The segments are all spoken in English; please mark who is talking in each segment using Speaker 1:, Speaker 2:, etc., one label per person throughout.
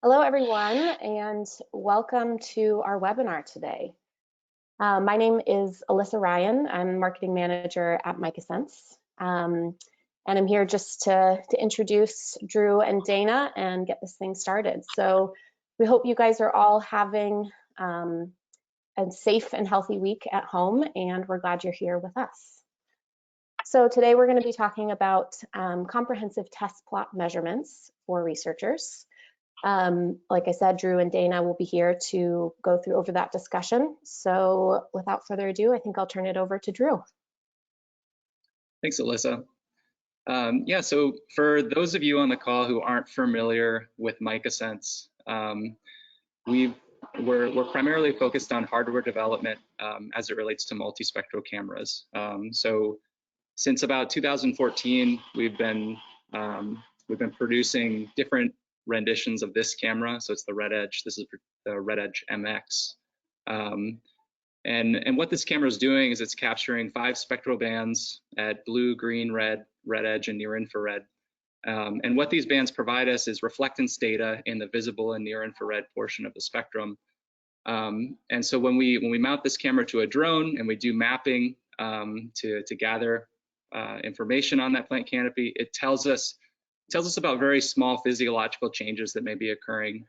Speaker 1: Hello, everyone, and welcome to our webinar today. My name is Alyssa Ryan. I'm Marketing Manager at Micah Sense, and I'm here just to introduce Drew and Dana and get this thing started. So we hope you guys are all having a safe and healthy week at home, and we're glad you're here with us. So today we're going to be talking about comprehensive test plot measurements for researchers. Like I said, Drew and Dana will be here to go through over that discussion. So without further ado, I think I'll turn it over to Drew.
Speaker 2: Thanks, Alyssa. Yeah, so for those of you on the call who aren't familiar with Micah Sense, we're primarily focused on hardware development as it relates to multispectral cameras. So since about 2014, we've been producing different renditions of this camera. So it's the Red Edge. This is the Red Edge MX. And what this camera is doing is it's capturing 5 spectral bands at blue, green, red, red edge, and near infrared. And what these bands provide us is reflectance data in the visible and near infrared portion of the spectrum. And so when we mount this camera to a drone and we do mapping to gather information on that plant canopy, it tells us about very small physiological changes that may be occurring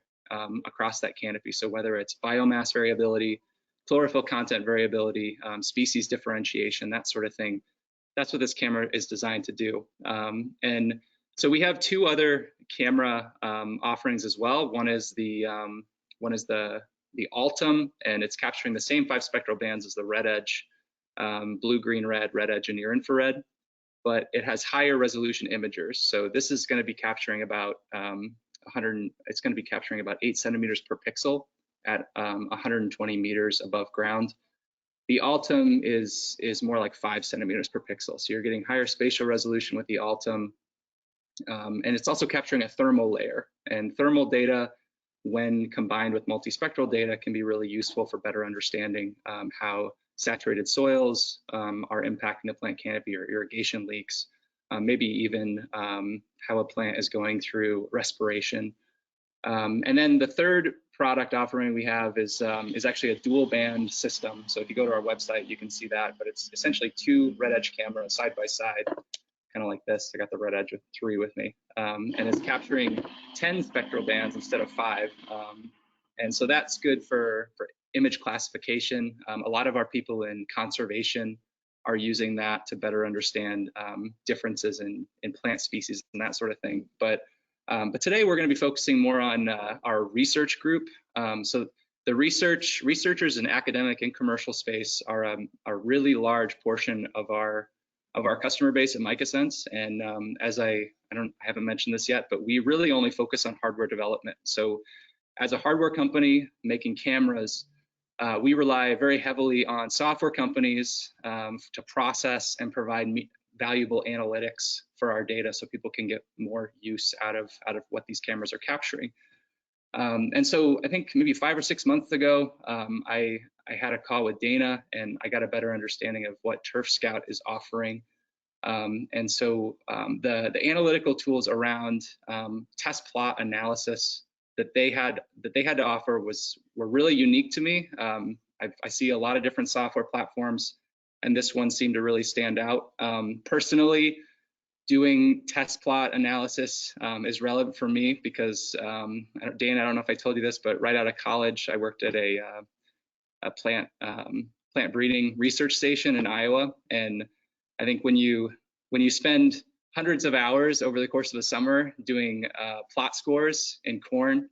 Speaker 2: across that canopy. So whether it's biomass variability, chlorophyll content variability, species differentiation, that sort of thing, that's what this camera is designed to do. And so we have 2 other camera offerings as well. One is the Altum, and it's capturing the same 5 spectral bands as the Red Edge, blue, green, red, red edge, and near infrared, but it has higher resolution imagers. So this is going to be capturing about 8 centimeters per pixel at 120 meters above ground. The Altum is more like 5 centimeters per pixel. So you're getting higher spatial resolution with the Altum. And it's also capturing a thermal layer. And thermal data, when combined with multispectral data, can be really useful for better understanding how saturated soils are impacting the plant canopy or irrigation leaks, maybe even how a plant is going through respiration. And then the third product offering we have is actually a dual band system. So if you go to our website, you can see that, but it's essentially 2 Red Edge cameras side by side, kind of like this. I got the Red Edge with 3 with me, and it's capturing 10 spectral bands instead of 5. And so that's good for image classification. A lot of our people in conservation are using that to better understand differences in plant species and that sort of thing. But today we're going to be focusing more on our research group. So the researchers in academic and commercial space are a really large portion of our customer base at Micah Sense. And as I haven't mentioned this yet, but we really only focus on hardware development. So as a hardware company making cameras, we rely very heavily on software companies to process and provide valuable analytics for our data so people can get more use out of what these cameras are capturing. And so I think maybe 5 or 6 months ago, I had a call with Dana and I got a better understanding of what TurfScout is offering. And so the analytical tools around test plot analysis that they had to offer were really unique to me. I see a lot of different software platforms, and this one seemed to really stand out. Personally, doing test plot analysis is relevant for me because, Dana, I don't know if I told you this, but right out of college, I worked at a plant breeding research station in Iowa, and I think when you spend hundreds of hours over the course of the summer doing plot scores in corn,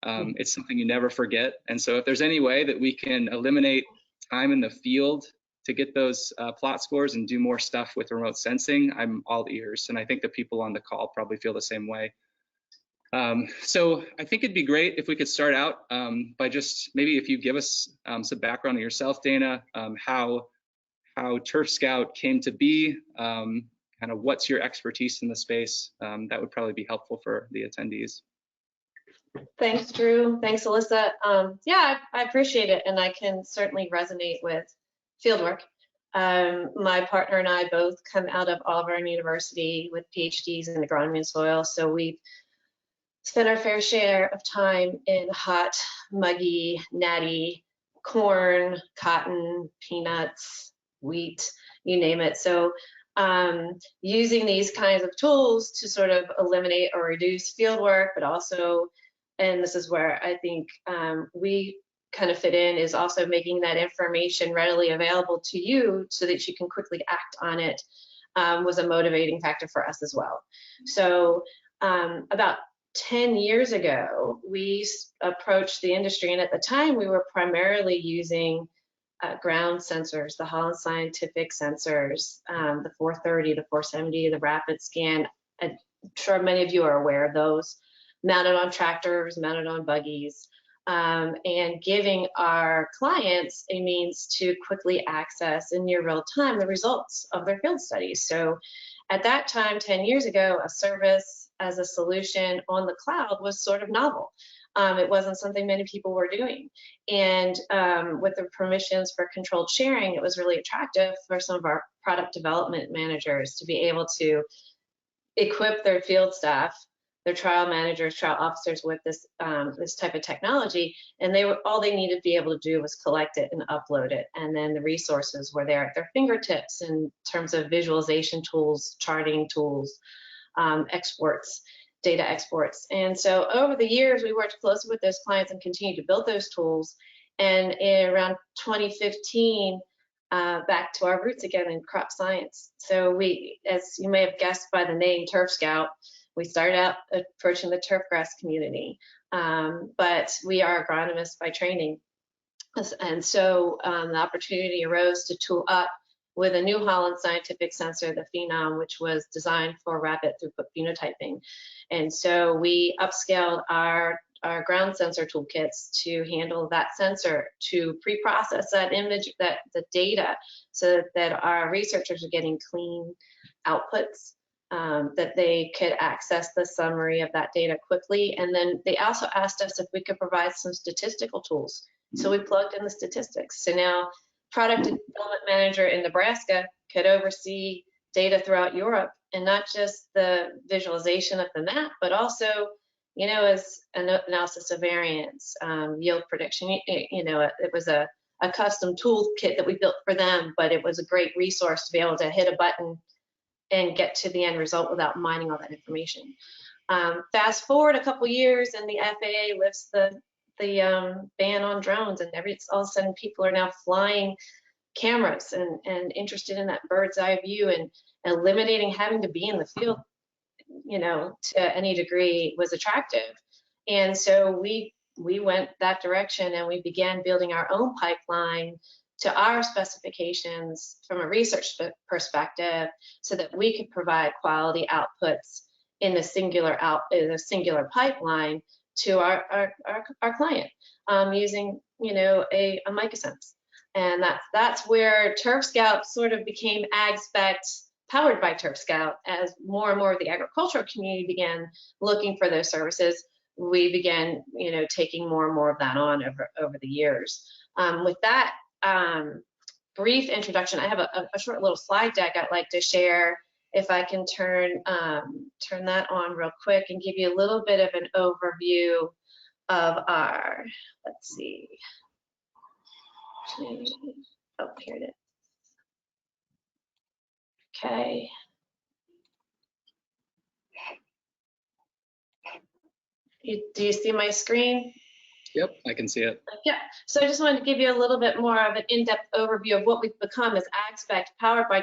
Speaker 2: it's something you never forget. And so if there's any way that we can eliminate time in the field to get those plot scores and do more stuff with remote sensing, I'm all ears. And I think the people on the call probably feel the same way. So I think it'd be great if we could start out by just maybe if you give us some background on yourself, Dana, how TurfScout came to be, kind of what's your expertise in the space. That would probably be helpful for the attendees.
Speaker 3: Thanks, Drew. Thanks, Alyssa. Yeah, I appreciate it, and I can certainly resonate with fieldwork. My partner and I both come out of Auburn University with PhDs in agronomy and soil, so we've spend our fair share of time in hot, muggy, natty corn, cotton, peanuts, wheat, you name it. So using these kinds of tools to sort of eliminate or reduce field work, but also, and this is where I think we kind of fit in, is also making that information readily available to you so that you can quickly act on it, was a motivating factor for us as well. So about 10 years ago, we approached the industry, and at the time we were primarily using ground sensors, the Holland Scientific sensors, the 430, the 470, the Rapid Scan. I'm sure many of you are aware of those, mounted on tractors, mounted on buggies, and giving our clients a means to quickly access in near real time the results of their field studies. So at that time, 10 years ago, a service as a solution on the cloud was sort of novel. It wasn't something many people were doing. And with the permissions for controlled sharing, it was really attractive for some of our product development managers to be able to equip their field staff, their trial managers, trial officers with this this type of technology, and all they needed to be able to do was collect it and upload it, and then the resources were there at their fingertips in terms of visualization tools, charting tools, exports, data exports. And so over the years, we worked closely with those clients and continued to build those tools. And in around 2015, back to our roots again in crop science. So we, as you may have guessed by the name TurfScout, we started out approaching the turfgrass community, but we are agronomists by training. And so the opportunity arose to tool up with a New Holland scientific sensor, the Phenom, which was designed for rapid throughput phenotyping. And so we upscaled our ground sensor toolkits to handle that sensor, to pre-process that image, the data, so that our researchers are getting clean outputs, that they could access the summary of that data quickly. And then they also asked us if we could provide some statistical tools. So we plugged in the statistics. So now product development manager in Nebraska could oversee data throughout Europe, and not just the visualization of the map, but also, you know, as an analysis of variance, yield prediction. You know, it was a custom toolkit that we built for them, but it was a great resource to be able to hit a button and get to the end result without mining all that information. Fast forward a couple years, and the FAA lifts the ban on drones, and all of a sudden people are now flying cameras and interested in that bird's eye view, and eliminating having to be in the field, you know, to any degree was attractive. And so we went that direction, and we began building our own pipeline to our specifications from a research perspective, so that we could provide quality outputs in the singular pipeline to our client, using, you know, a Micah Sense. And that's where TurfScout sort of became AgSpect, powered by TurfScout. As more and more of the agricultural community began looking for those services, we began, you know, taking more and more of that on over the years. With that brief introduction, I have a short little slide deck I'd like to share. If I can turn that on real quick and give you a little bit of an overview of our, let's see. Oh, here it is. Okay. Do you see my screen?
Speaker 2: Yep, I can see it.
Speaker 3: Yeah, so I just wanted to give you a little bit more of an in-depth overview of what we've become as AgSpect, powered by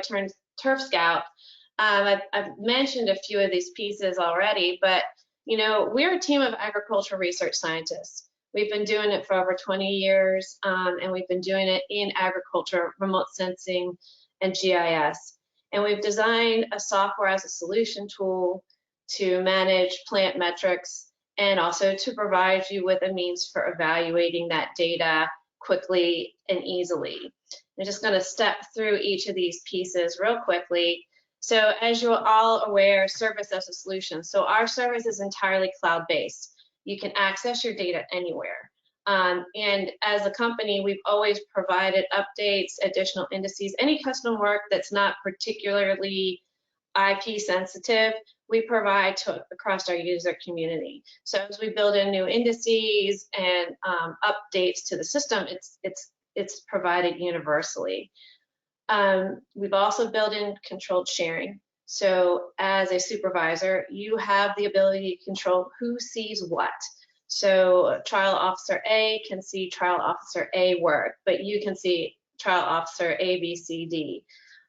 Speaker 3: TurfScout. I've mentioned a few of these pieces already, but you know, we're a team of agricultural research scientists. We've been doing it for over 20 years, and we've been doing it in agriculture, remote sensing, and GIS. And we've designed a software as a solution tool to manage plant metrics, and also to provide you with a means for evaluating that data quickly and easily. I'm just going to step through each of these pieces real quickly. So as you're all aware, service as a solution. So our service is entirely cloud-based. You can access your data anywhere. And as a company, we've always provided updates, additional indices, any custom work that's not particularly IP sensitive, we provide to across our user community. So as we build in new indices and updates to the system, it's provided universally. We've also built in controlled sharing. So as a supervisor, you have the ability to control who sees what. So trial officer A can see trial officer A work, but you can see trial officer A, B, C, D.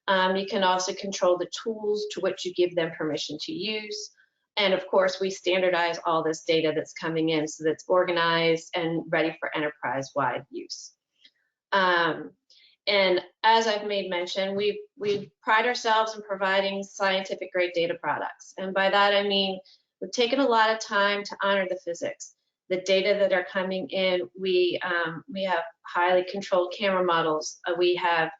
Speaker 3: You can also control the tools to which you give them permission to use. And of course, we standardize all this data that's coming in so that it's organized and ready for enterprise-wide use. And as I've made mention, we pride ourselves in providing scientific grade data products. And by that, I mean, we've taken a lot of time to honor the physics. The data that are coming in, we have highly controlled camera models. We have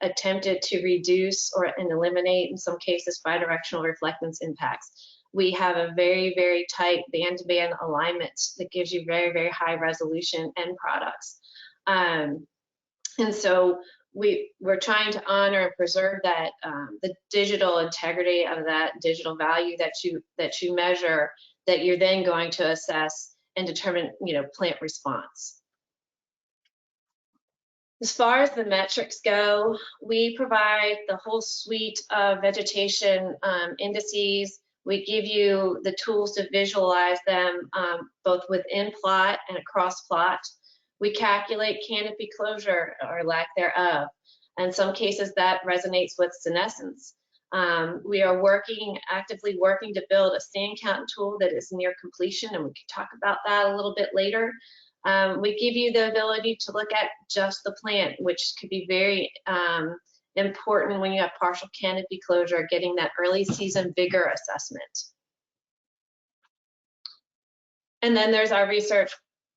Speaker 3: attempted to reduce and eliminate, in some cases, bidirectional reflectance impacts. We have a very, very tight band-to-band alignment that gives you very, very high resolution end products. And so we're trying to honor and preserve that the digital integrity of that digital value that you measure, that you're then going to assess and determine, plant response. As far as the metrics go, we provide the whole suite of vegetation indices. We give you the tools to visualize them both within plot and across plot. We calculate canopy closure or lack thereof. In some cases, that resonates with senescence. We are actively working to build a stand count tool that is near completion, and we can talk about that a little bit later. We give you the ability to look at just the plant, which could be very important when you have partial canopy closure, getting that early season vigor assessment. And then there's our research,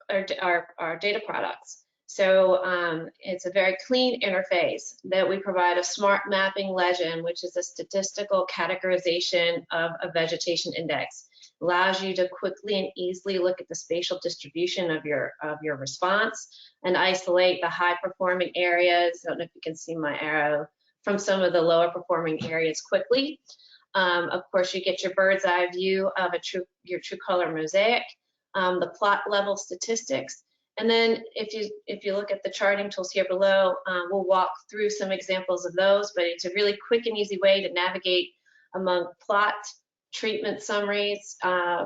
Speaker 3: our data products. So it's a very clean interface that we provide a smart mapping legend, which is a statistical categorization of a vegetation index. Allows you to quickly and easily look at the spatial distribution of your response and isolate the high performing areas. I don't know if you can see my arrow, from some of the lower performing areas quickly. Of course, you get your bird's eye view of your true color mosaic, the plot level statistics. And then if you look at the charting tools here below, we'll walk through some examples of those, but it's a really quick and easy way to navigate among plot, treatment summaries,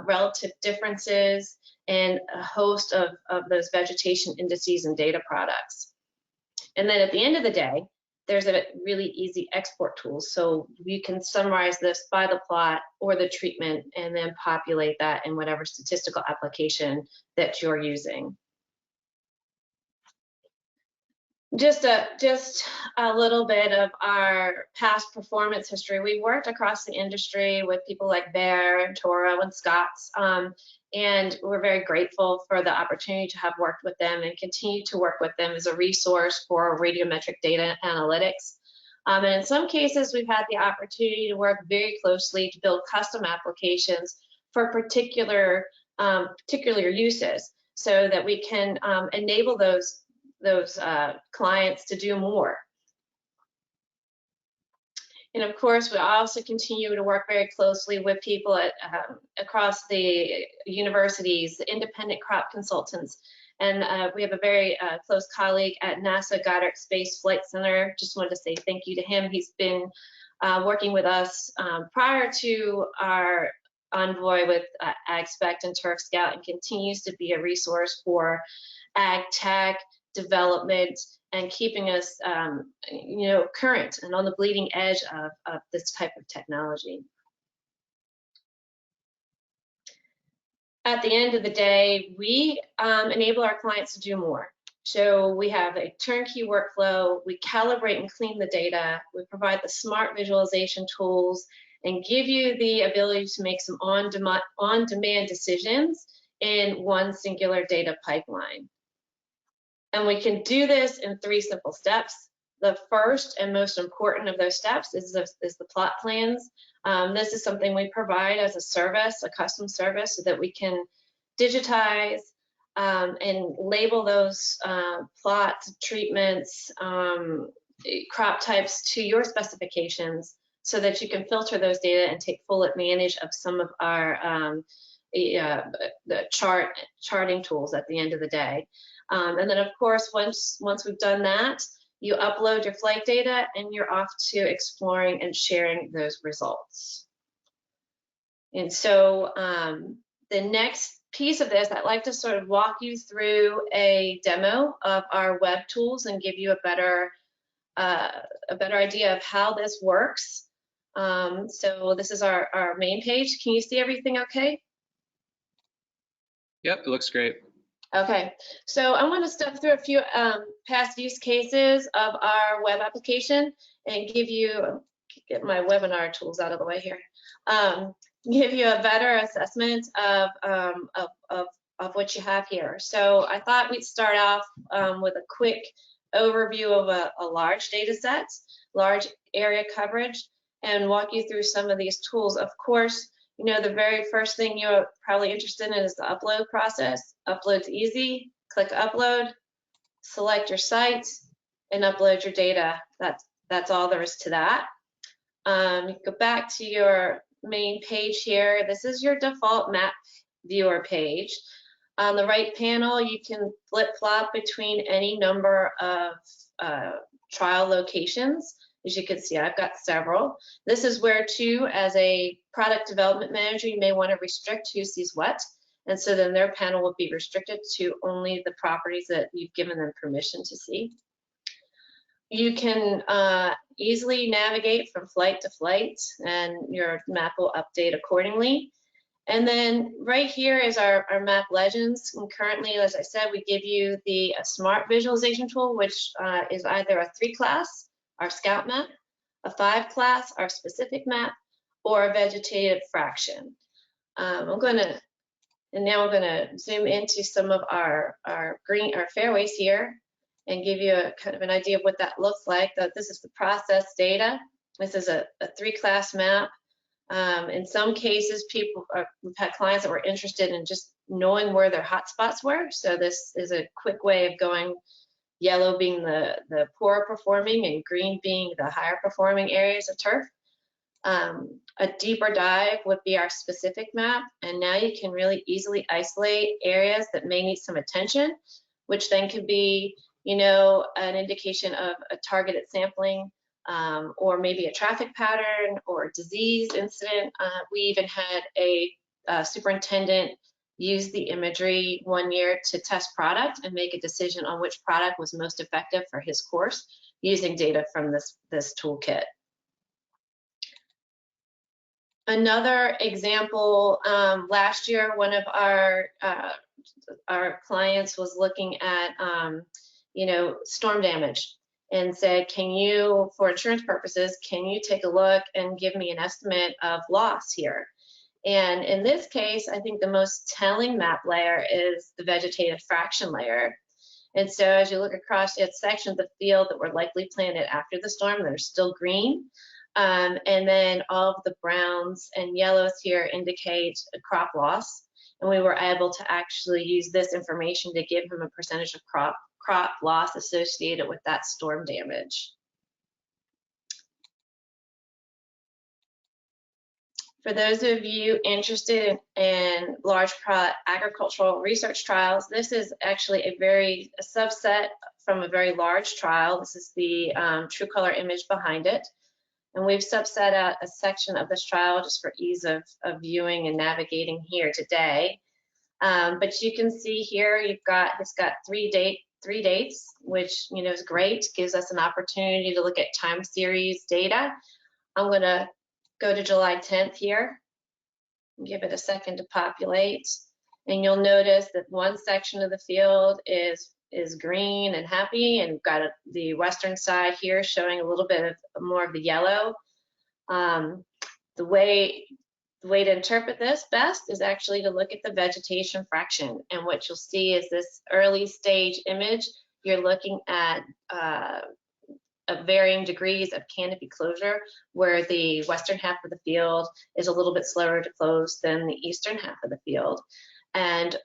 Speaker 3: relative differences, and a host of those vegetation indices and data products. And then at the end of the day, there's a really easy export tool. So you can summarize this by the plot or the treatment and then populate that in whatever statistical application that you're using. Just a little bit of our past performance history. We worked across the industry with people like Bear and Toro and Scotts, and we're very grateful for the opportunity to have worked with them and continue to work with them as a resource for radiometric data analytics. And in some cases, we've had the opportunity to work very closely to build custom applications for particular uses, so that we can enable those clients to do more. And of course, we also continue to work very closely with people across the universities, the independent crop consultants. And we have a very close colleague at NASA Goddard Space Flight Center. Just wanted to say thank you to him. He's been working with us prior to our envoy with AgSpect and TurfScout, and continues to be a resource for ag tech development and keeping us current and on the bleeding edge of this type of technology. At the end of the day, we enable our clients to do more. So we have a turnkey workflow, we calibrate and clean the data, we provide the smart visualization tools, and give you the ability to make some on-demand decisions in one singular data pipeline. And we can do this in 3 simple steps. The first and most important of those steps is the plot plans. This is something we provide as a service, a custom service, so that we can digitize and label those plot treatments, crop types to your specifications, so that you can filter those data and take full advantage of some of our the charting tools at the end of the day. And then of course, once we've done that, you upload your flight data and you're off to exploring and sharing those results. And so the next piece of this, I'd like to sort of walk you through a demo of our web tools and give you a better idea of how this works. So this is our main page. Can you see everything okay?
Speaker 2: Yep, it looks great.
Speaker 3: Okay, so I want to step through a few past use cases of our web application and give you, get my webinar tools out of the way here, give you a better assessment of what you have here. So I thought we'd start off with a quick overview of a large data set, large area coverage, and walk you through some of these tools. Of course, you know, the very first thing you're probably interested in is the upload process. Upload's easy. Click upload, select your site, and upload your data. That's all there is to that. Go back to your main page here. This is your default map viewer page. On the right panel, you can flip-flop between any number of trial locations. As you can see, I've got several. This is where, too, as a product development manager, you may want to restrict who sees what. And so then their panel will be restricted to only the properties that you've given them permission to see. You can easily navigate from flight to flight, and your map will update accordingly. And then right here is our map legends. And currently, as I said, we give you the smart visualization tool, which is either a 3-class, our scout map, a 5-class, our specific map, or a vegetative fraction. Now I'm gonna zoom into some of our fairways here and give you a kind of an idea of what that looks like. This is the process data. This is a 3-class map. In some cases, we've had clients that were interested in just knowing where their hotspots were. So this is a quick way of going, yellow being the poorer performing and green being the higher performing areas of turf. A deeper dive would be our specific map, and now you can really easily isolate areas that may need some attention, which then could be, you know, an indication of a targeted sampling, or maybe a traffic pattern or a disease incident. We even had a superintendent use the imagery one year to test product and make a decision on which product was most effective for his course using data from this toolkit. Another example, last year, one of our clients was looking at, you know, storm damage and said, can you, for insurance purposes, can you take a look and give me an estimate of loss here? And in this case, I think the most telling map layer is the vegetative fraction layer. And so as you look across the sections of the field that were likely planted after the storm, that are still green. And then all of the browns and yellows here indicate a crop loss. And we were able to actually use this information to give him a percentage of crop loss associated with that storm damage. For those of you interested in large agricultural research trials, this is actually a subset from a very large trial. This is the true color image behind it. And we've subset out a section of this trial just for ease of viewing and navigating here today. But you can see here, it's got three dates, which, you know, is great. Gives us an opportunity to look at time series data. I'm gonna go to July 10th here, give it a second to populate. And you'll notice that one section of the field is green and happy, and got the western side here showing a little bit of more of the yellow. The way to interpret this best is actually to look at the vegetation fraction. And what you'll see is this early stage image. You're looking at varying degrees of canopy closure, where the western half of the field is a little bit slower to close than the eastern half of the field. And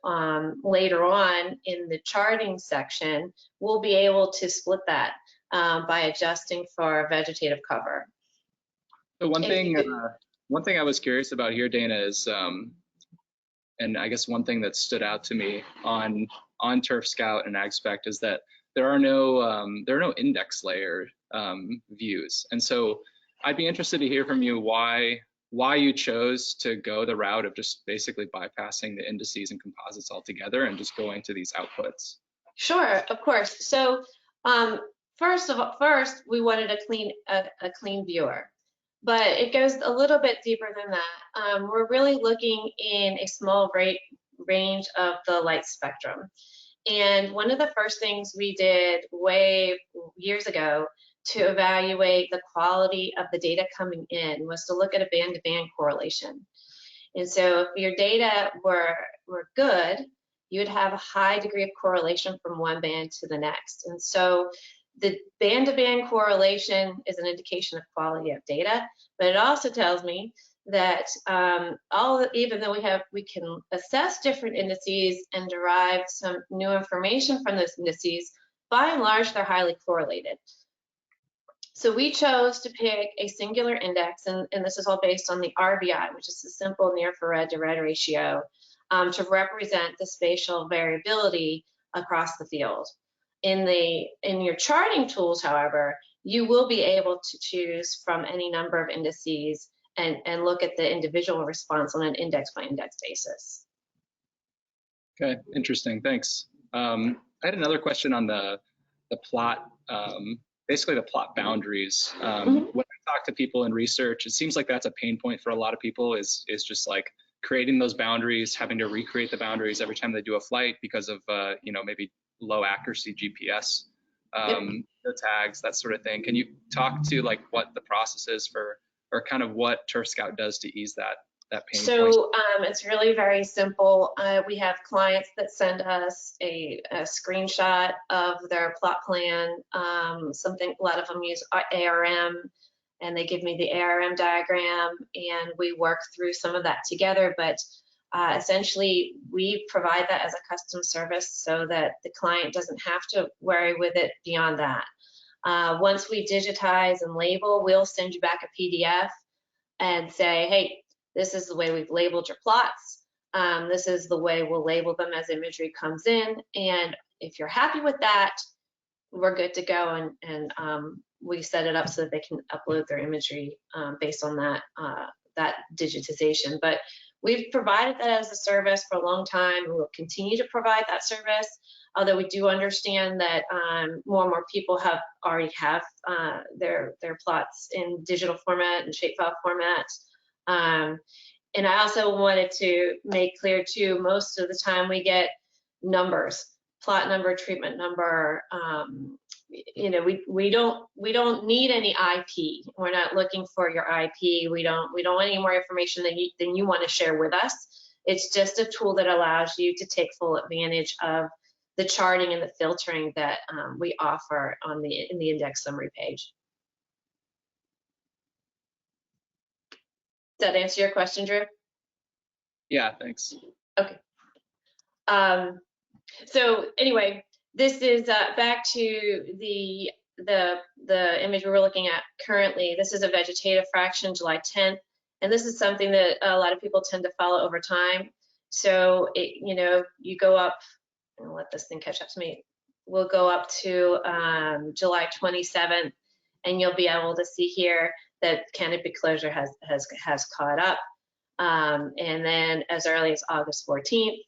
Speaker 3: later on in the charting section, we'll be able to split that by adjusting for vegetative cover.
Speaker 2: So one thing I was curious about here, Dana, is, and I guess one thing that stood out to me on TurfScout and AgSpect is that there are no index layer views, and so I'd be interested to hear from you why you chose to go the route of just basically bypassing the indices and composites altogether and just going to these outputs.
Speaker 3: Sure, of course. So first we wanted a clean viewer, but it goes a little bit deeper than that. We're really looking in a small range of the light spectrum. And one of the first things we did years ago to evaluate the quality of the data coming in was to look at a band-to-band correlation. And so if your data were good, you would have a high degree of correlation from one band to the next. And so the band-to-band correlation is an indication of quality of data, but it also tells me that even though we can assess different indices and derive some new information from those indices, by and large, they're highly correlated. So we chose to pick a singular index, and this is all based on the RVI, which is the simple near-infrared to red ratio, to represent the spatial variability across the field. In your charting tools, however, you will be able to choose from any number of indices and look at the individual response on an index-by-index basis.
Speaker 2: Okay, interesting, thanks. I had another question on the plot, basically the plot boundaries. When I talk to people in research, it seems like that's a pain point for a lot of people is just like creating those boundaries, having to recreate the boundaries every time they do a flight because of maybe low accuracy GPS, the tags, that sort of thing. Can you talk to like what the process is for, or kind of what TurfScout does to ease that pain point?
Speaker 3: So it's really very simple. We have clients that send us a screenshot of their plot plan. A lot of them use ARM, and they give me the ARM diagram, and we work through some of that together. But essentially, we provide that as a custom service so that the client doesn't have to worry with it beyond that. Once we digitize and label, we'll send you back a PDF and say, hey, this is the way we've labeled your plots. This is the way we'll label them as imagery comes in. And if you're happy with that, we're good to go. And we set it up so that they can upload their imagery based on that digitization. But we've provided that as a service for a long time. We will continue to provide that service, although we do understand that more and more people already have their plots in digital format and shapefile format. And I also wanted to make clear too, most of the time we get numbers, plot number, treatment number. We don't need any IP. We're not looking for your IP. We don't want any more information than you want to share with us. It's just a tool that allows you to take full advantage of the charting and the filtering that we offer in the index summary page. Does that answer your question, Drew?
Speaker 2: Yeah, thanks.
Speaker 3: Okay. So anyway, this is back to the image we're looking at currently. This is a vegetative fraction, July 10th, and this is something that a lot of people tend to follow over time. So you go up, and let this thing catch up to me. We'll go up to July 27th, and you'll be able to see here that canopy closure has caught up. And then as early as August 14th,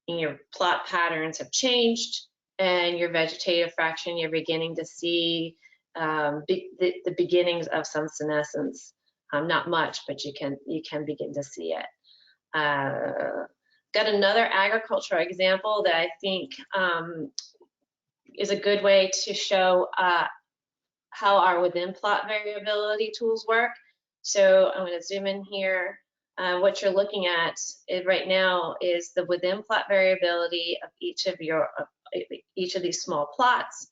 Speaker 3: your plot patterns have changed, and your vegetative fraction, you're beginning to see the beginnings of some senescence. Not much, but you can begin to see it. Got another agricultural example that I think is a good way to show how our within plot variability tools work. So I'm going to zoom in here. What you're looking at right now is the within plot variability of each of these small plots.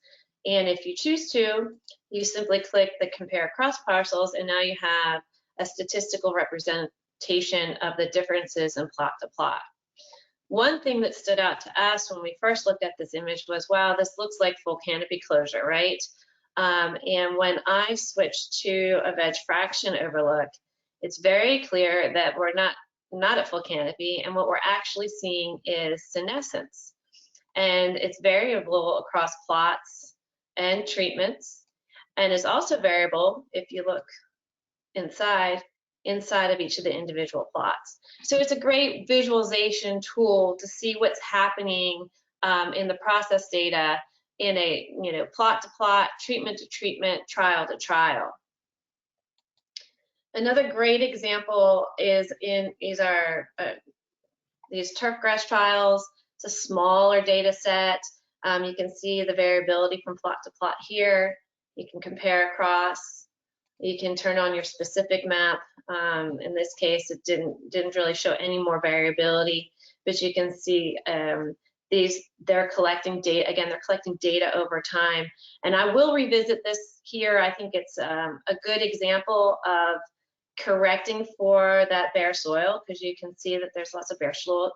Speaker 3: And if you choose to, you simply click the compare cross parcels, and now you have a statistical representation of the differences in plot to plot. One thing that stood out to us when we first looked at this image was, wow, this looks like full canopy closure, right? And when I switch to a veg fraction overlook, it's very clear that we're not at full canopy, and what we're actually seeing is senescence. And it's variable across plots and treatments, and is also variable if you look inside of each of the individual plots. So it's a great visualization tool to see what's happening in the process data in a plot to plot, treatment to treatment, trial to trial. Another great example is our these turf grass trials. It's a smaller data set. You can see the variability from plot to plot here. You can compare across. You can turn on your specific map. In this case, it didn't really show any more variability, but you can see they're collecting data. Again, they're collecting data over time. And I will revisit this here. I think it's a good example of correcting for that bare soil, because you can see that there's lots of bare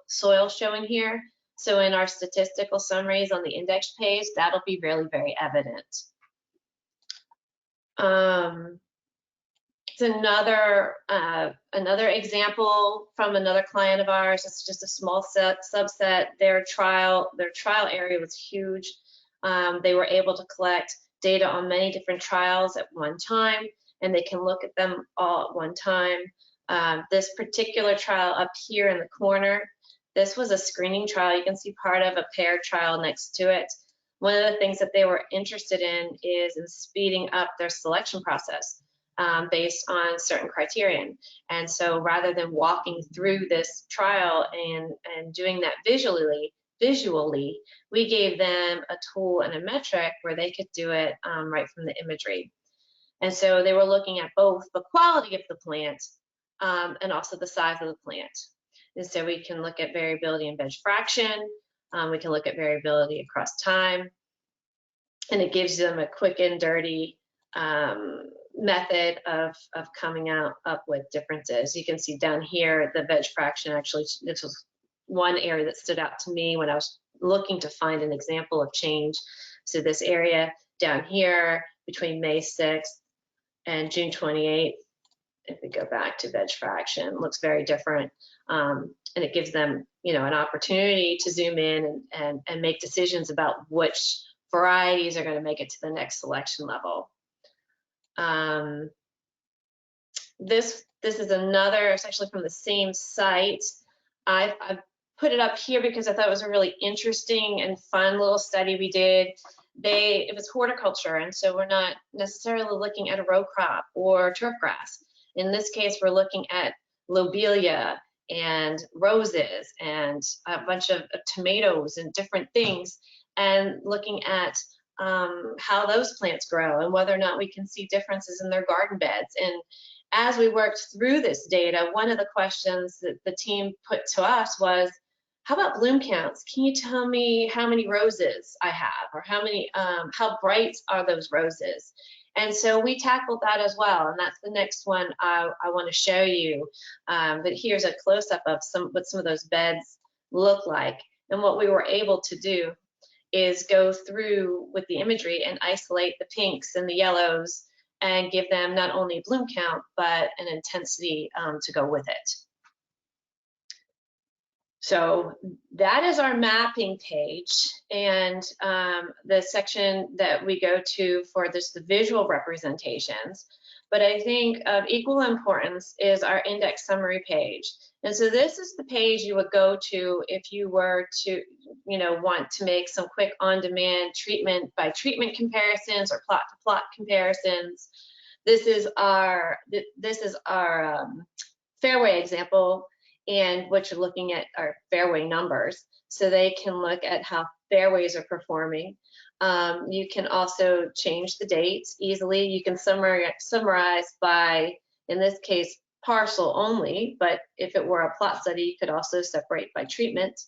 Speaker 3: soil showing here. So in our statistical summaries on the index page, that'll be really very evident. It's another example from another client of ours. It's just a small subset. Their trial area was huge. They were able to collect data on many different trials at one time, and they can look at them all at one time. This particular trial up here in the corner, this was a screening trial. You can see part of a paired trial next to it. One of the things that they were interested in is in speeding up their selection process based on certain criterion. And so rather than walking through this trial and doing that visually, we gave them a tool and a metric where they could do it right from the imagery. And so they were looking at both the quality of the plant and also the size of the plant. And so we can look at variability in veg fraction. We can look at variability across time. And it gives them a quick and dirty method of coming up with differences. You can see down here, the veg fraction, actually, this was one area that stood out to me when I was looking to find an example of change. So this area down here between May 6th and June 28th, if we go back to veg fraction, looks very different. And it gives them, an opportunity to zoom in and make decisions about which varieties are going to make it to the next selection level. This is another, it's actually from the same site. I've put it up here because I thought it was a really interesting and fun little study we did. It was horticulture, and so we're not necessarily looking at a row crop or turf grass. In this case, we're looking at lobelia and roses and a bunch of tomatoes and different things, and looking at how those plants grow and whether or not we can see differences in their garden beds. And as we worked through this data, one of the questions that the team put to us was, how about bloom counts? Can you tell me how many roses I have, or how bright are those roses? And so we tackled that as well, and that's the next one I want to show you. But here's a close-up of what some of those beds look like. And what we were able to do is go through with the imagery and isolate the pinks and the yellows and give them not only bloom count, but an intensity to go with it. So that is our mapping page, and the section that we go to for the visual representations. But I think of equal importance is our index summary page. And so this is the page you would go to if you were to, want to make some quick on-demand treatment by treatment comparisons or plot-to-plot comparisons. This is our fairway example, and what you're looking at are fairway numbers, so they can look at how fairways are performing. You can also change the dates easily. You can summarize by, in this case, parcel only, but if it were a plot study, you could also separate by treatment.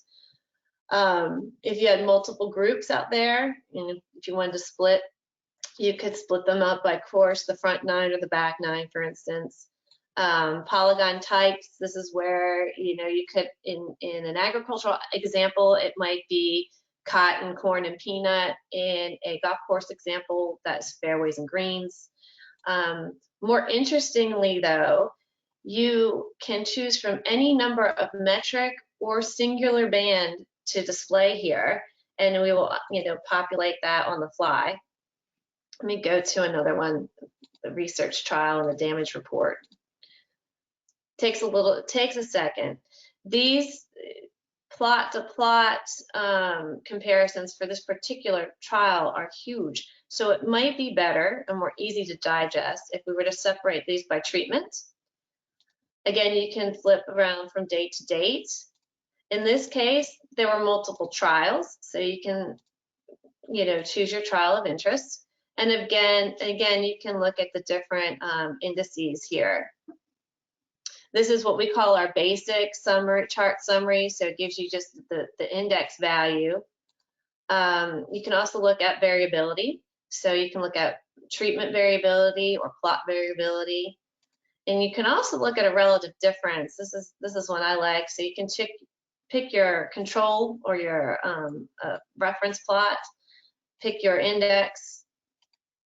Speaker 3: If you had multiple groups out there, and if you wanted to split, you could split them up by course, the front 9 or the back 9, for instance. Polygon types, this is where, you could, in an agricultural example, it might be cotton, corn, and peanut in a golf course example, that's fairways and greens. More interestingly though, you can choose from any number of metric or singular band to display here, and we will, populate that on the fly. Let me go to another one, the research trial and the damage report. Takes a second. These plot-to-plot comparisons for this particular trial are huge, so it might be better and more easy to digest if we were to separate these by treatment. Again, you can flip around from date to date. In this case, there were multiple trials, so you can, choose your trial of interest. And again, you can look at the different indices here. This is what we call our basic summary, chart summary, so it gives you just the index value. You can also look at variability, so you can look at treatment variability or plot variability. And you can also look at a relative difference. This is one I like. So you can pick your control or your reference plot, pick your index,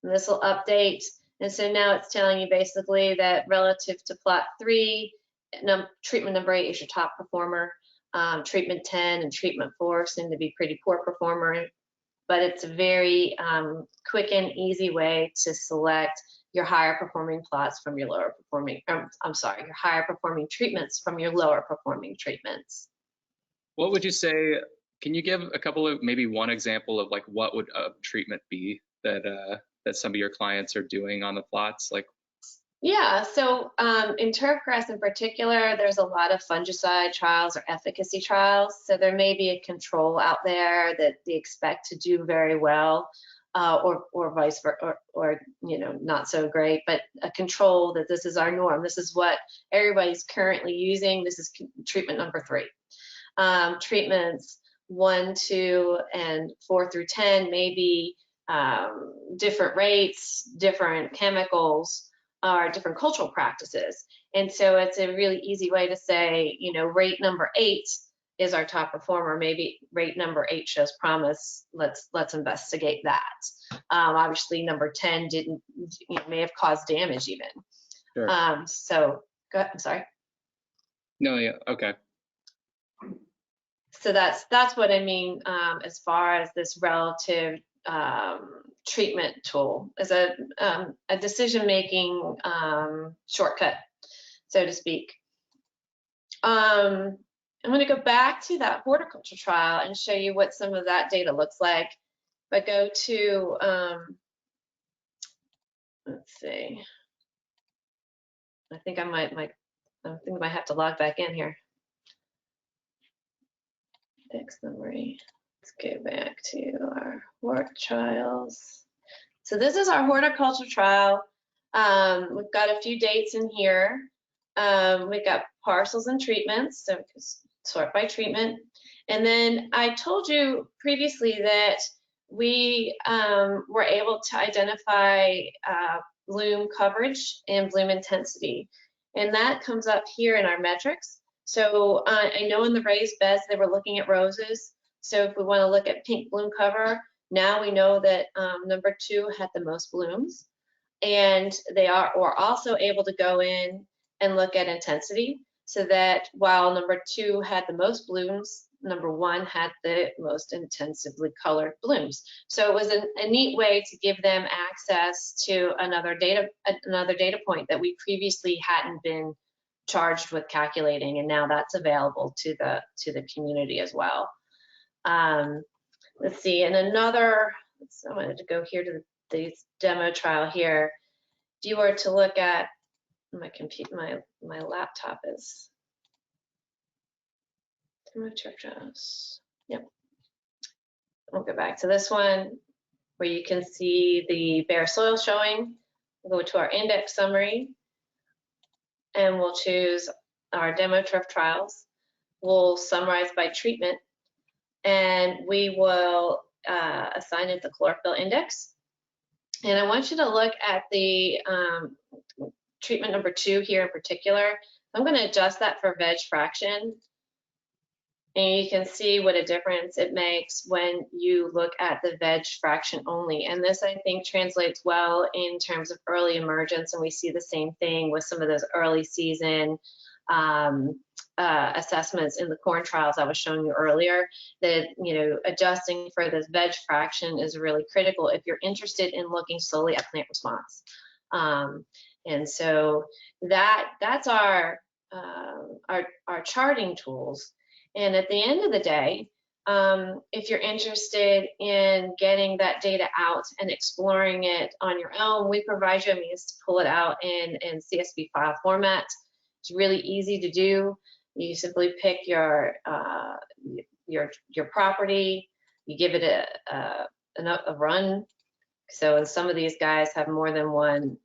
Speaker 3: and this will update. And so now it's telling you basically that relative to plot 3, treatment number 8 is your top performer. Treatment 10 and treatment 4 seem to be pretty poor performer, but it's a very quick and easy way to select your higher performing plots from your lower performing, your higher performing treatments from your lower performing treatments.
Speaker 2: What would you say, can you give a couple of, maybe one example of like what would a treatment be that that some of your clients are doing on the plots? Like,
Speaker 3: yeah, so in turfgrass in particular, there's a lot of fungicide trials or efficacy trials. So there may be a control out there that they expect to do very well, or vice versa, or not so great, but a control that this is our norm. This is what everybody's currently using. This is treatment number 3. Treatments 1, 2, and 4 through 10 may be different rates, different chemicals, or different cultural practices. And so it's a really easy way to say, rate number 8 is our top performer. Maybe rate number 8 shows promise. Let's investigate that. Obviously, number 10 didn't, may have caused damage even.
Speaker 2: sure.
Speaker 3: So go ahead. I'm sorry.
Speaker 2: No, yeah, okay.
Speaker 3: So that's what I mean as far as this relative treatment tool is a decision-making shortcut, so to speak. I'm going to go back to that horticulture trial and show you what some of that data looks like. If I go to, let's see, I think I might have to log back in here. Index summary. Let's go back to our hort trials. So this is our horticulture trial. We've got a few dates in here. We've got parcels and treatments, so we can sort by treatment. And then I told you previously that we were able to identify bloom coverage and bloom intensity. And that comes up here in our metrics. So I know in the raised beds they were looking at roses. So if we want to look at pink bloom cover, now we know that number 2 had the most blooms. And they were also able to go in and look at intensity, so that while number 2 had the most blooms, number 1 had the most intensively colored blooms. So it was a neat way to give them access to another data point that we previously hadn't been charged with calculating, and now that's available to the community as well. Let's see, and I wanted to go here to the demo trial here. If you were to look at my laptop is yep. We'll go back to this one where you can see the bare soil showing. We'll go to our index summary and we'll choose our demo turf trials. We'll summarize by treatment and we will assign it the chlorophyll index. And I want you to look at the treatment number 2 here in particular. I'm going to adjust that for veg fraction. And you can see what a difference it makes when you look at the veg fraction only. And this, I think, translates well in terms of early emergence. And we see the same thing with some of those early season assessments in the corn trials I was showing you earlier, that, you know, adjusting for this veg fraction is really critical if you're interested in looking solely at plant response. And so that's our charting tools. And at the end of the day, if you're interested in getting that data out and exploring it on your own, we provide you a means to pull it out in CSV file format. It's really easy to do. You simply pick your property, you give it a run. So, and some of these guys have more than one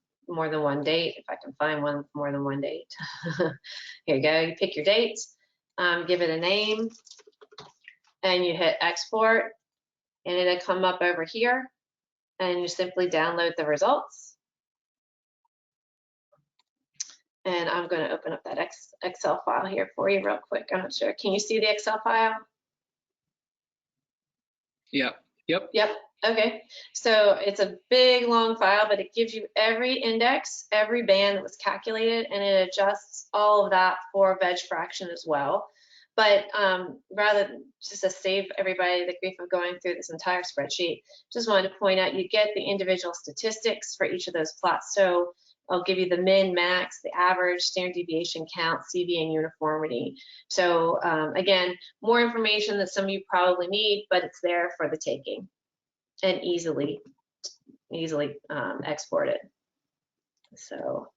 Speaker 3: date. If I can find one with more than one date. Here you go. You pick your date, give it a name, and you hit export, and it'll come up over here, and you simply download the results. And I'm going to open up that Excel file here for you real quick. I'm not sure. Can you see the Excel file?
Speaker 2: Yeah. Yep.
Speaker 3: Yep. Okay. So it's a big, long file, but it gives you every index, every band that was calculated, and it adjusts all of that for veg fraction as well. But rather than just to save everybody the grief of going through this entire spreadsheet, just wanted to point out you get the individual statistics for each of those plots. So I'll give you the min, max, the average, standard deviation count, CV, and uniformity. So again, more information that some of you probably need, but it's there for the taking and easily exported. So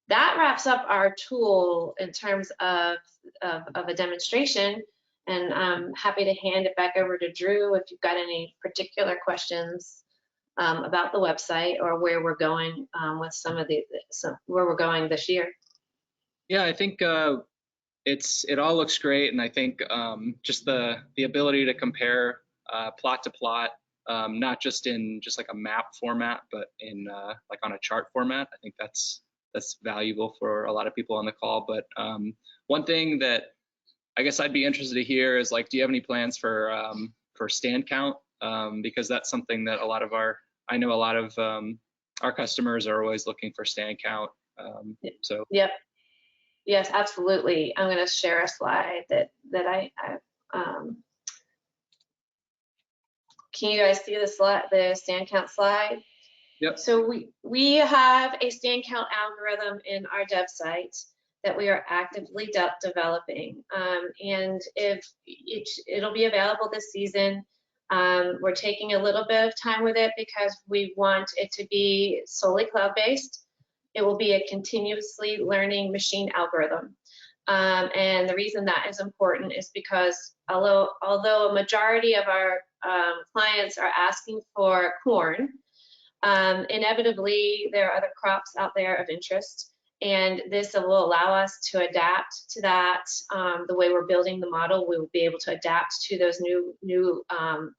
Speaker 3: that wraps up our tool in terms of a demonstration. And I'm happy to hand it back over to Drew if you've got any particular questions about the website or where we're going with where we're going this year.
Speaker 2: Yeah, I think it all looks great, and I think just the ability to compare plot to plot, not just in just like a map format, but in like on a chart format. I think that's valuable for a lot of people on the call. But one thing that I guess I'd be interested to hear is, like, do you have any plans for stand count? Because that's something that I know a lot of our customers are always looking for stand count. So
Speaker 3: yep, yes, absolutely. I'm going to share a slide that I can you guys see the stand count slide?
Speaker 2: Yep.
Speaker 3: So we have a stand count algorithm in our dev site that we are actively developing, and if it'll be available this season. We're taking a little bit of time with it because we want it to be solely cloud-based. It will be a continuously learning machine algorithm. And the reason that is important is because although a majority of our clients are asking for corn, inevitably there are other crops out there of interest. And this will allow us to adapt to that. The way we're building the model, we will be able to adapt to those new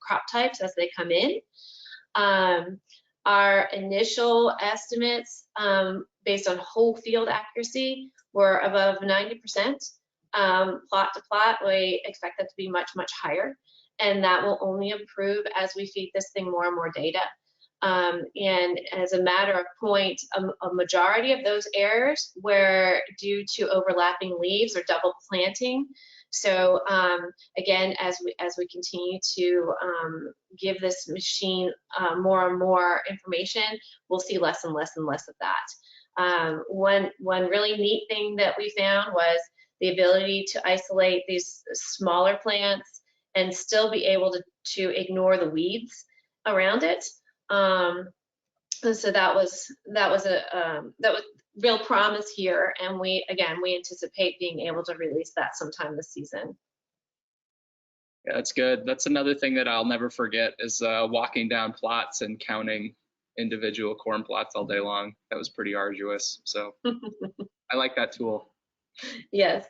Speaker 3: crop types as they come in. Our initial estimates based on whole field accuracy were above 90%. Plot to plot, we expect that to be much, much higher. And that will only improve as we feed this thing more and more data. And as a matter of point, a majority of those errors were due to overlapping leaves or double planting. So again, as we continue to give this machine more and more information, we'll see less and less and less of that. One really neat thing that we found was the ability to isolate these smaller plants and still be able to ignore the weeds around it. And so that was real promise here, and we anticipate being able to release that sometime this season.
Speaker 2: Yeah, that's good. That's another thing that I'll never forget is walking down plots and counting individual corn plots all day long. That was pretty arduous. So I like that tool.
Speaker 3: Yes.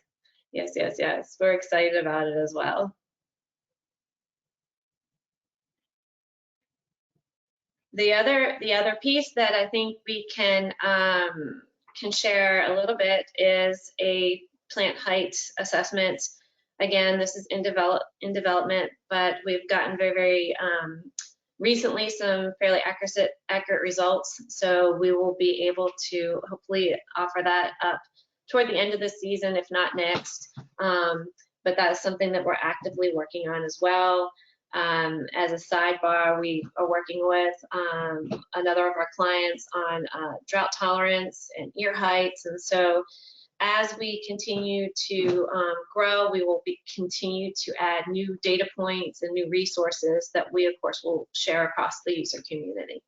Speaker 3: We're excited about it as well. The other piece that I think we can share a little bit is a plant height assessment Again, this is in development, but we've gotten very recently some fairly accurate results. So we will be able to hopefully offer that up toward the end of the season, if not next. But that is something that we're actively working on as well. As a sidebar, we are working with another of our clients on drought tolerance and ear heights. And so as we continue to grow, we will continue to add new data points and new resources that we, of course, will share across the user community.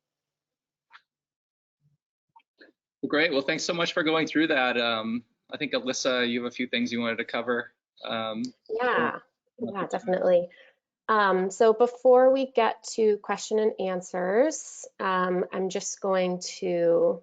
Speaker 2: Well, great. Well, thanks so much for going through that. I think, Alyssa, you have a few things you wanted to cover.
Speaker 1: Yeah, definitely. So before we get to question and answers, I'm just going to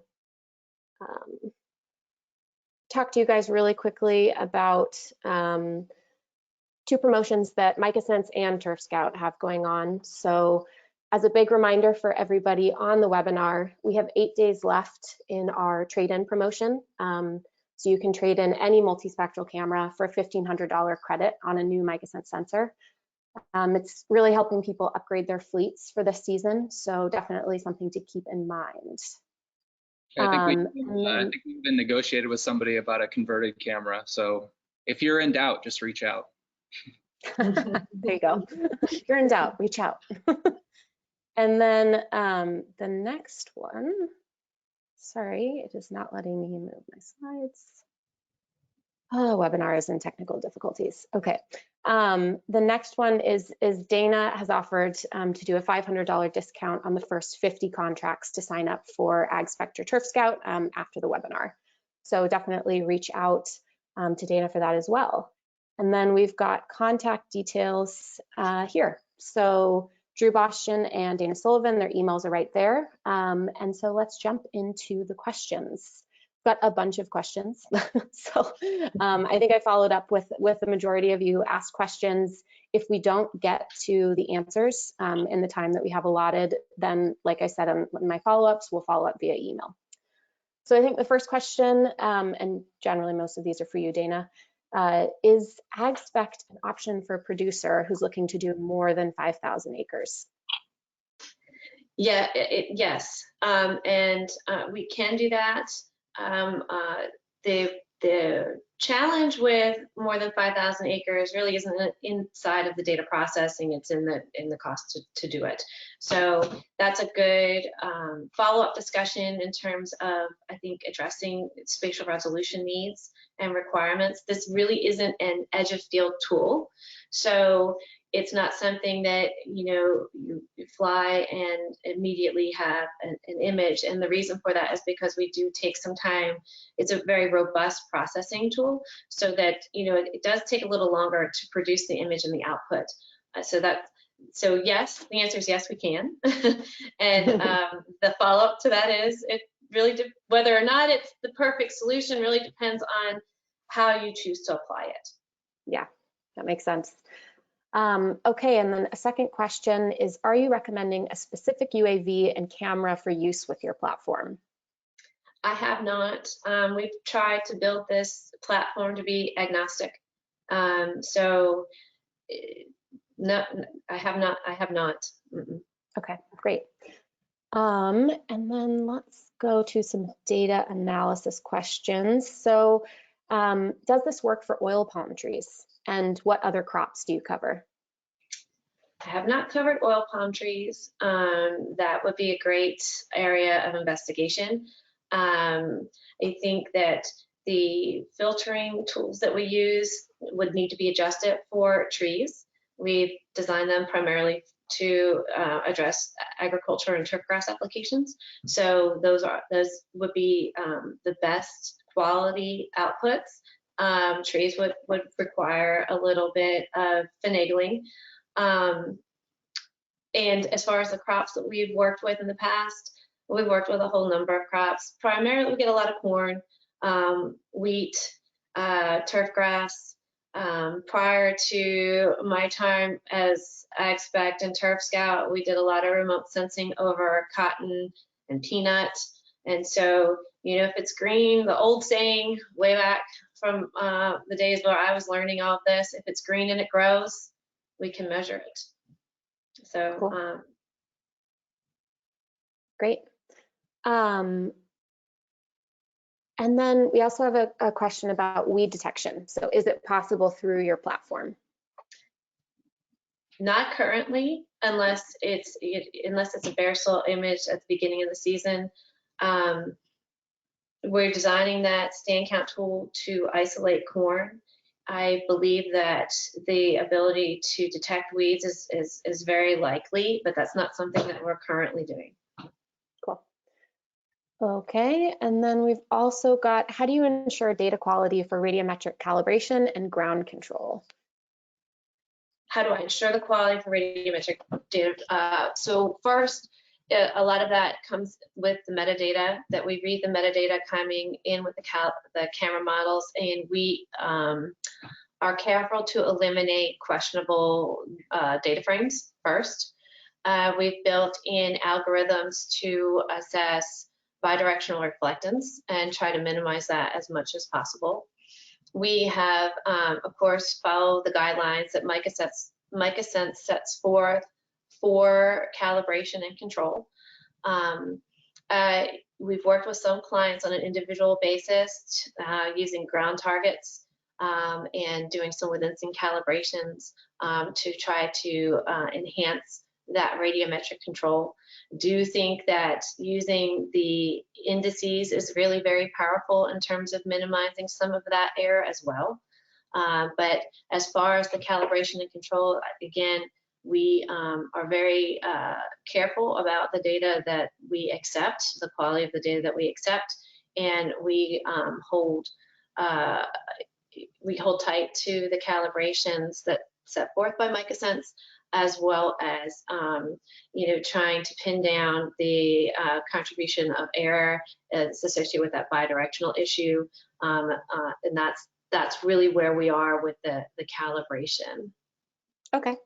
Speaker 1: talk to you guys really quickly about two promotions that Micah Sense and TurfScout have going on. So as a big reminder for everybody on the webinar, we have 8 days left in our trade-in promotion. So you can trade in any multispectral camera for a $1,500 credit on a new Micah Sense sensor. It's really helping people upgrade their fleets for this season, so definitely something to keep in mind.
Speaker 2: I think we've been negotiated with somebody about a converted camera. So if you're in doubt, just reach out.
Speaker 1: There you go. If you're in doubt, reach out. And then the next one, sorry, it is not letting me move my slides. Oh, webinar is in technical difficulties. Okay. The next one is Dana has offered to do a $500 discount on the first 50 contracts to sign up for AgSpect or TurfScout after the webinar. So definitely reach out to Dana for that as well. And then we've got contact details here. So Drew Boston and Dana Sullivan, their emails are right there. And so let's jump into the questions. Got a bunch of questions. So I think I followed up with the majority of you asked questions. If we don't get to the answers in the time that we have allotted, then like I said in my follow-ups, we'll follow up via email. So I think the first question, and generally most of these are for you, Dana, is AgSpect an option for a producer who's looking to do more than 5,000 acres?
Speaker 3: Yeah, yes, and we can do that. The challenge with more than 5,000 acres really isn't inside of the data processing, it's in the cost to do it. So that's a good follow-up discussion in terms of, I think, addressing spatial resolution needs and requirements. This really isn't an edge of field tool. So it's not something that you fly and immediately have an image, and the reason for that is because we do take some time. It's a very robust processing tool, so that it does take a little longer to produce the image and the output. So yes, the answer is yes, we can. And the follow-up to that is it really whether or not it's the perfect solution really depends on how you choose to apply it.
Speaker 1: Yeah, that makes sense. Okay, and then a second question is, are you recommending a specific UAV and camera for use with your platform?
Speaker 3: I have not. We've tried to build this platform to be agnostic. So no, I have not. Mm-mm.
Speaker 1: Okay, great. And then let's go to some data analysis questions. So does this work for oil palm trees? And what other crops do you cover?
Speaker 3: I have not covered oil palm trees. That would be a great area of investigation. I think that the filtering tools that we use would need to be adjusted for trees. We've designed them primarily to address agriculture and turfgrass applications. So those would be the best quality outputs. Trees would require a little bit of finagling. And as far as the crops that we've worked with in the past, we've worked with a whole number of crops. Primarily, we get a lot of corn, wheat, turfgrass. Prior to my time as AgSpect and TurfScout, we did a lot of remote sensing over cotton and peanut. And so, if it's green, the old saying way back from the days where I was learning all of this. If it's green and it grows, we can measure it. So
Speaker 1: Cool. Great. And then we also have a question about weed detection. So is it possible through your platform?
Speaker 3: Not currently, unless it's a bare soil image at the beginning of the season. We're designing that stand count tool to isolate corn. I believe that the ability to detect weeds is very likely, but that's not something that we're currently doing.
Speaker 1: Cool. Okay, and then we've also got, how do you ensure data quality for radiometric calibration and ground control?
Speaker 3: How do I ensure the quality for radiometric data? So first, a lot of that comes with the metadata, that we read the metadata coming in with the camera models, and we are careful to eliminate questionable data frames first. We've built in algorithms to assess bidirectional reflectance and try to minimize that as much as possible. We have, of course, followed the guidelines that Micah Sense sets forth for calibration and control. We've worked with some clients on an individual basis using ground targets and doing some within-scene calibrations to try to enhance that radiometric control. Do think that using the indices is really very powerful in terms of minimizing some of that error as well. But as far as the calibration and control, again, we are very careful about the data that we accept, the quality of the data that we accept, and we hold tight to the calibrations that set forth by Micah Sense, as well as trying to pin down the contribution of error that's associated with that bidirectional issue, and that's really where we are with the calibration.
Speaker 1: Okay.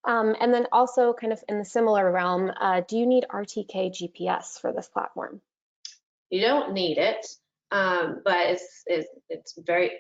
Speaker 1: And then also kind of in the similar realm, do you need RTK GPS for this platform?
Speaker 3: You don't need it, but it's very,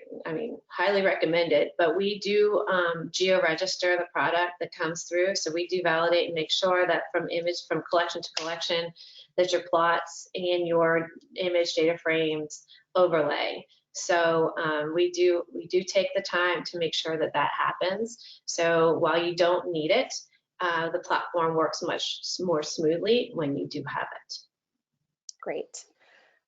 Speaker 3: highly recommended. But we do geo-register the product that comes through. So we do validate and make sure that from collection to collection, that your plots and your image data frames overlay. So we do take the time to make sure that that happens. So while you don't need it, the platform works much more smoothly when you do have it.
Speaker 1: Great.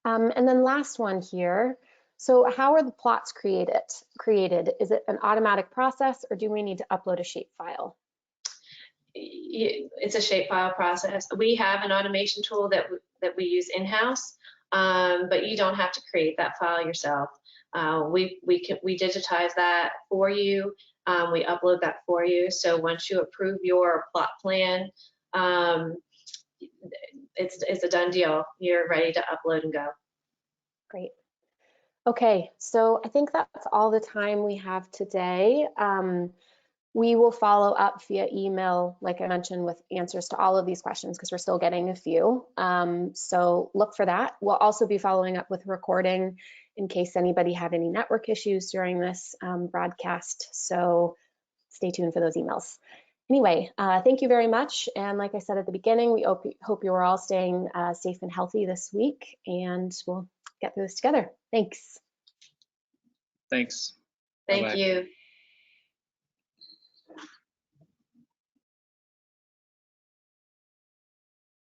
Speaker 1: And then last one here. So how are the plots created? Is it an automatic process, or do we need to upload a shapefile?
Speaker 3: It's a shapefile process. We have an automation tool that we use in-house, but you don't have to create that file yourself. We digitize that for you. We upload that for you. So once you approve your plot plan, it's a done deal. You're ready to upload and go.
Speaker 1: Great. Okay, so I think that's all the time we have today. We will follow up via email, like I mentioned, with answers to all of these questions because we're still getting a few. So look for that. We'll also be following up with recording in case anybody had any network issues during this broadcast. So stay tuned for those emails. Anyway, thank you very much. And like I said at the beginning, we hope you are all staying safe and healthy this week, and we'll get through this together. Thanks.
Speaker 2: Thanks.
Speaker 3: Thank
Speaker 2: Bye-bye.
Speaker 3: you.